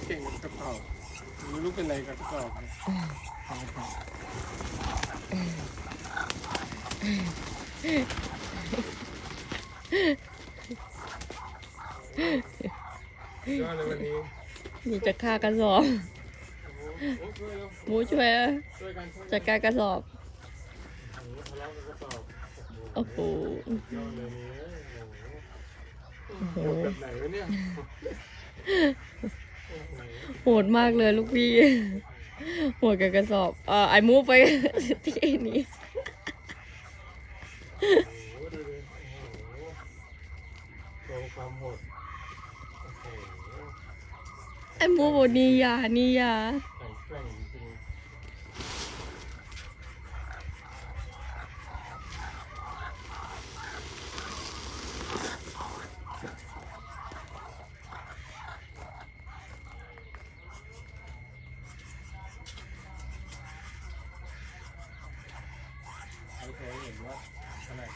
เก่งกับกระเป๋าไม่รู้เป็นอะไรกับกระเป๋ายอดเลยวันนี้ นี่จะฆ่ากระสอบหมูช่วยจัดการกระสอบโอ้โห ยอดเลยนี่โหดแบบไหนวะเนี่ย โหดมากเลยลูกพี่โหดกับกระสอบไอมูฟไปที่นี้ โอ้โหดูดิโอ้โหโชว์ความโหดโอ้โห ไอมูฟบอกนี่ยานี่ยา แข็งแกร่งจริงไม่เคยเห็นว่าขนาด